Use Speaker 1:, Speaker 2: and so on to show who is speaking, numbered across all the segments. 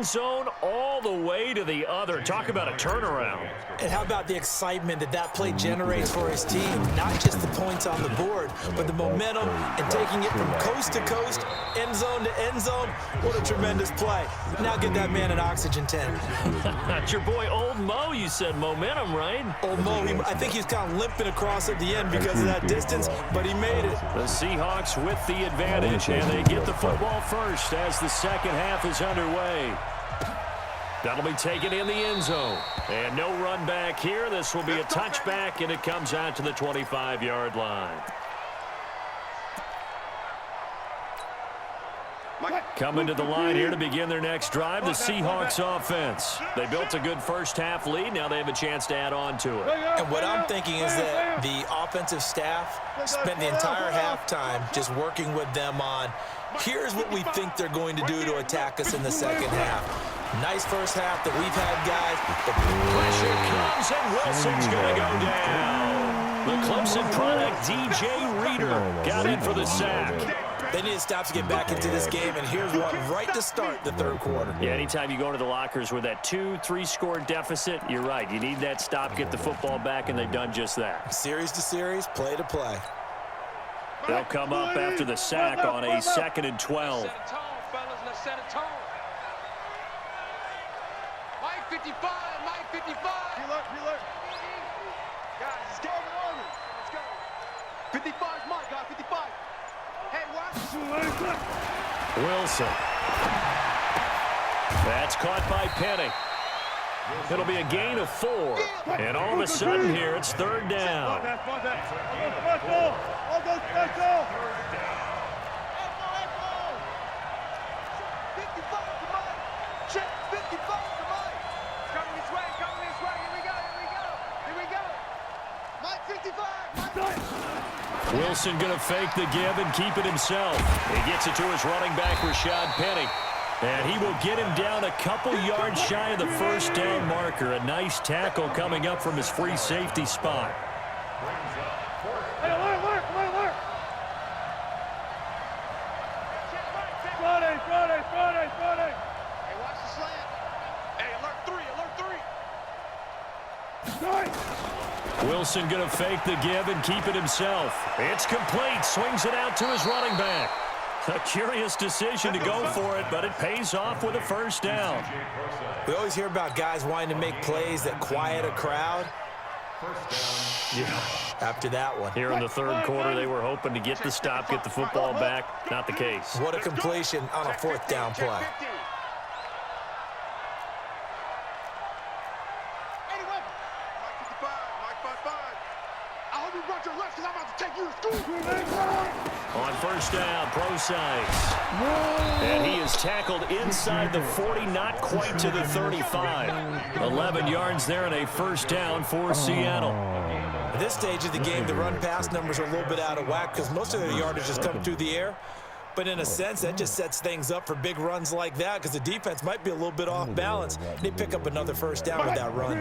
Speaker 1: Zone all the way to the other. Talk about a turnaround.
Speaker 2: And how about the excitement that play generates for his team? Not just the points on the board, but the momentum and taking it from coast to coast, end zone to end zone. What a tremendous play. Now get that man an oxygen tent.
Speaker 1: That's your boy Old Mo. You said momentum, right?
Speaker 2: Old Mo, I think he's kind of limping across at the end because of that distance, but he made it.
Speaker 1: The Seahawks with the advantage, and they get the football first as the second half is underway. That'll be taken in the end zone. And no run back here. This will be a touchback, and it comes out to the 25-yard line. Coming to the line here to begin their next drive, the Seahawks offense. They built a good first-half lead. Now they have a chance to add on to it.
Speaker 2: And what I'm thinking is that the offensive staff spent the entire halftime just working with them on, here's what we think they're going to do to attack us in the second half. Nice first half that we've had, guys.
Speaker 1: The pressure comes, and Wilson's going to go down. The Clemson product, DJ Reader, got in for the sack.
Speaker 2: They need to stop to get back into this game, and here's one right to start the third quarter.
Speaker 1: Yeah, anytime you go to the lockers with that 2-3 score deficit, you're right. You need that stop, get the football back, and they've done just that.
Speaker 2: Series to series, play to play.
Speaker 1: They'll come up after the sack on a 2nd and 12.
Speaker 3: Set a tone, fellas. Let's set a tone. Mike 55, Mike 55. Reload. Guys, it's game over. Let's go. 55 is Mike, guys, 55. Hey, watch.
Speaker 1: Wilson. That's caught by Penny. It'll be a gain of 4. And all of a sudden here, it's third down. Wilson going to fake the give and keep it himself. He gets it to his running back, Rashad Penny. And he will get him down a couple yards shy of the first down marker. A nice tackle coming up from his free safety spot.
Speaker 4: Hey, alert. Friday.
Speaker 3: Hey, watch the slant. Hey, alert 3.
Speaker 1: Wilson going to fake the give and keep it himself. It's complete. Swings it out to his running back. A curious decision to go for it, but it pays off with a first down.
Speaker 2: We always hear about guys wanting to make plays that quiet a crowd. Yeah, after that one.
Speaker 1: Here in the third quarter, they were hoping to get the stop, get the football back. Not the case.
Speaker 2: What a completion on a 4th down play.
Speaker 1: On first down, Procise. And he is tackled inside the 40, not quite to the 35. 11 yards there and a first down for Seattle.
Speaker 2: At this stage of the game, the run-pass numbers are a little bit out of whack because most of their yardage just come through the air. But in a sense, that just sets things up for big runs like that because the defense might be a little bit off balance. They pick up another first down with that run.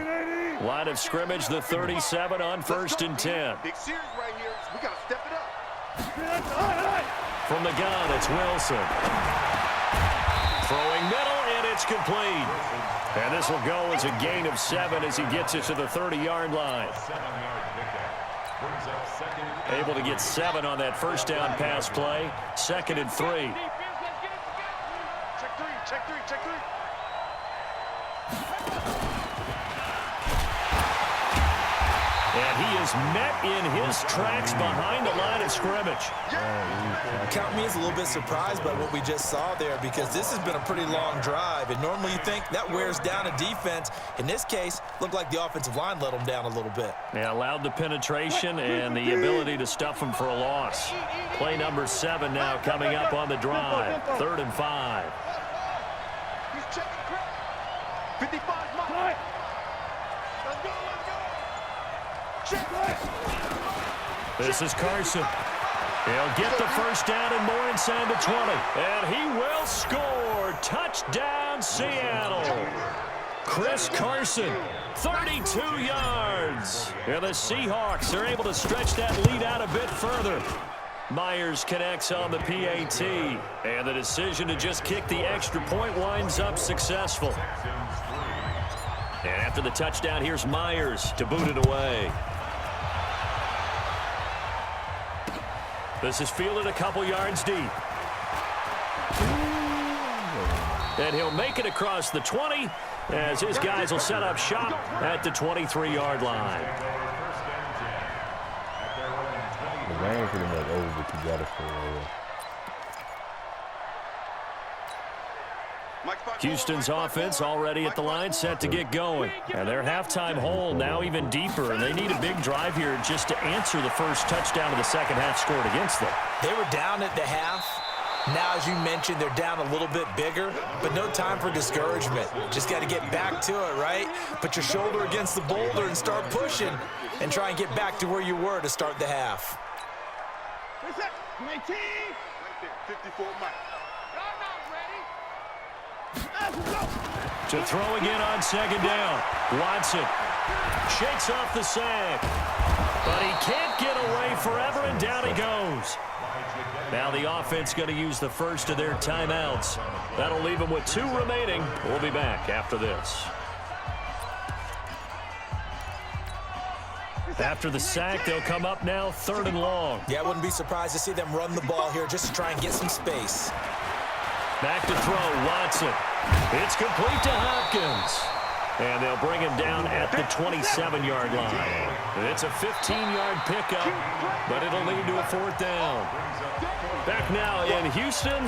Speaker 1: Line of scrimmage, the 37 on 1st and 10.
Speaker 3: Big series right here. We got to step it up.
Speaker 1: From the gun, it's Wilson. Throwing middle, and it's complete. And this will go as a gain of 7 as he gets it to the 30-yard line. Able to get 7 on that first down pass play. 2nd and 3.
Speaker 3: Check three.
Speaker 1: And he is met in his tracks behind the line of scrimmage.
Speaker 2: Count me as a little bit surprised by what we just saw there because this has been a pretty long drive. And normally you think that wears down a defense. In this case, looked like the offensive line let them down a little bit.
Speaker 1: Yeah, allowed the penetration and the ability to stuff them for a loss. Play number 7 now coming up on the drive. 3rd and 5.
Speaker 3: He's checking credit. 55 Mike. Let's go.
Speaker 1: This is Carson. He'll get the first down and more inside the 20. And he will score. Touchdown, Seattle. Chris Carson, 32 yards. And the Seahawks are able to stretch that lead out a bit further. Myers connects on the PAT, and the decision to just kick the extra point winds up successful. And after the touchdown, here's Myers to boot it away. This is fielded a couple yards deep. And he'll make it across the 20 as his guys will set up shop at the 23-yard line.
Speaker 5: The game pretty much over, but you got to stay away.
Speaker 1: Houston's offense already at the line, set to get going. And their halftime hole now even deeper, and they need a big drive here just to answer the first touchdown of the second half scored against them.
Speaker 2: They were down at the half. Now, as you mentioned, they're down a little bit bigger, but no time for discouragement. Just got to get back to it, right? Put your shoulder against the boulder and start pushing and try and get back to where you were to start the half.
Speaker 3: 19. Right there, 54 Mike.
Speaker 1: To throw again on second down. Watson shakes off the sack, but he can't get away forever, and down he goes. Now the offense going to use the first of their timeouts. That'll leave them with 2 remaining. We'll be back after this. After the sack, they'll come up now 3rd and long.
Speaker 2: Yeah, I wouldn't be surprised to see them run the ball here just to try and get some space.
Speaker 1: Back to throw, Watson. It's complete to Hopkins. And they'll bring him down at the 27-yard line. It's a 15-yard pickup, but it'll lead to a 4th down. Back now in Houston.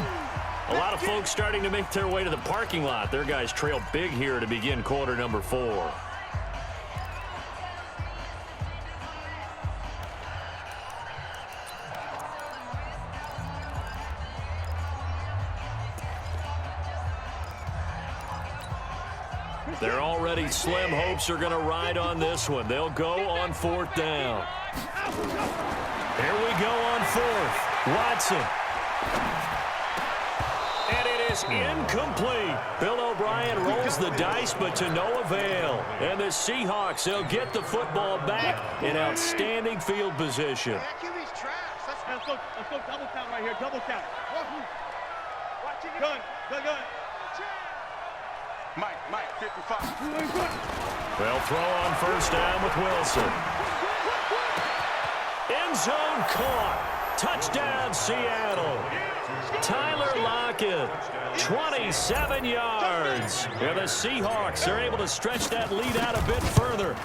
Speaker 1: A lot of folks starting to make their way to the parking lot. Their guys trail big here to begin quarter number 4. Their already slim hopes are going to ride on this one. They'll go on 4th down. Here we go on 4th. Watson. And it is incomplete. Bill O'Brien rolls the dice, but to no avail. And the Seahawks, they'll get the football back in outstanding field position.
Speaker 3: Let's go double count right here, double count. Gun. Mike, 55.
Speaker 1: They'll throw on 1st down with Wilson. End zone caught. Touchdown, Seattle. Tyler Lockett, 27 yards. And the Seahawks are able to stretch that lead out a bit further.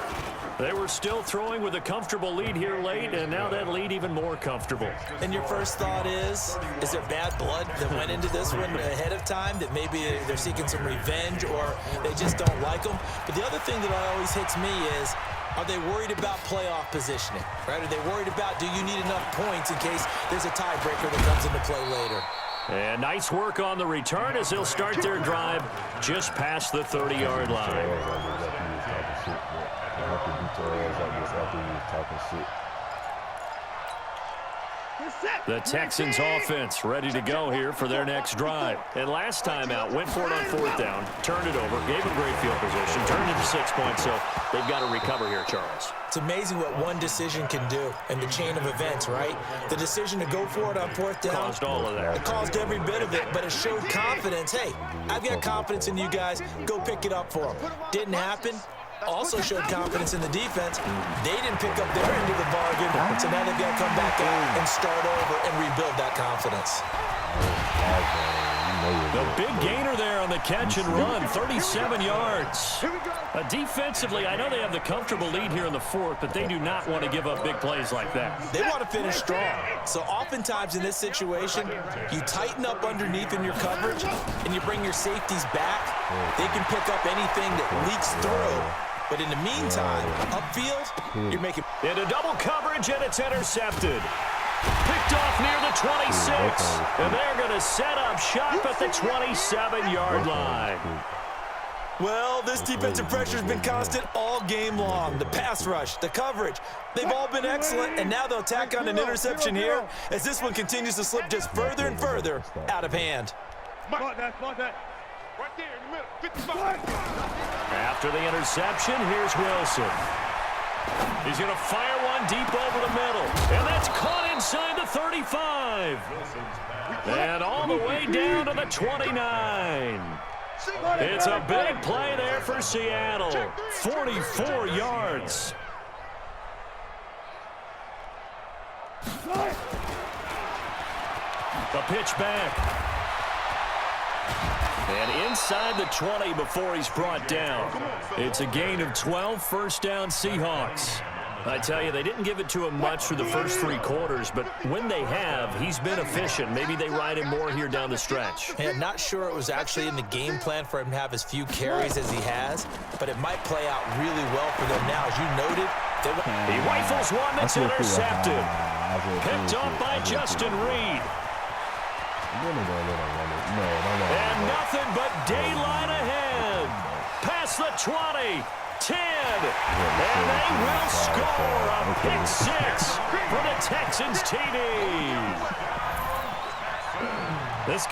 Speaker 1: They were still throwing with a comfortable lead here late, and now that lead even more comfortable.
Speaker 2: And your first thought is there bad blood that went into this one ahead of time, that maybe they're seeking some revenge or they just don't like them? But the other thing that always hits me is, are they worried about playoff positioning, right? Are they worried about, do you need enough points in case there's a tiebreaker that comes into play later?
Speaker 1: And nice work on the return as they'll start their drive just past the 30-yard line. The Texans offense ready to go here for their next drive. And last time out, went for it on 4th down, turned it over, gave them great field position, turned it to 6 points, so they've got to recover here, Charles.
Speaker 2: It's amazing what one decision can do in the chain of events, right? The decision to go for it on 4th down.
Speaker 1: Caused all of that.
Speaker 2: It caused every bit of it, but it showed confidence. Hey, I've got confidence in you guys. Go pick it up for them. Didn't happen. Also showed confidence in the defense. They didn't pick up their end of the bargain, so now they've got to come back out and start over and rebuild that confidence.
Speaker 1: The big gainer there on the catch and run, 37 yards. Defensively, I know they have the comfortable lead here in the 4th, but they do not want to give up big plays like that.
Speaker 2: They want to finish strong. So oftentimes in this situation, you tighten up underneath in your coverage and you bring your safeties back. They can pick up anything that leaks through. But in the meantime, upfield, you're making...
Speaker 1: Into double coverage, and it's intercepted. Picked off near the 26, and they're going to set up shop at the 27-yard line.
Speaker 2: Well, this defensive pressure has been constant all game long. The pass rush, the coverage, they've all been excellent, and now they'll tack on an interception here as this one continues to slip just further and further out of hand.
Speaker 3: Right there in the middle, 55.
Speaker 1: After the interception, here's Wilson. He's going to fire one run deep over the middle. And that's caught inside the 35. And all the way down to the 29. It's a big play there for Seattle. 44 yards. The pitch back. And inside the 20 before he's brought down. It's a gain of 12, first down Seahawks. I tell you, they didn't give it to him much for the first 3 quarters, but when they have, he's been efficient. Maybe they ride him more here down the stretch.
Speaker 2: Yeah, not sure it was actually in the game plan for him to have as few carries as he has, but it might play out really well for them now. As you noted,
Speaker 1: he rifles one that's intercepted. Picked up by Justin Reed. And nothing but daylight ahead. Past the 20, 10, and they will score a pick 6 for the Texans TD. This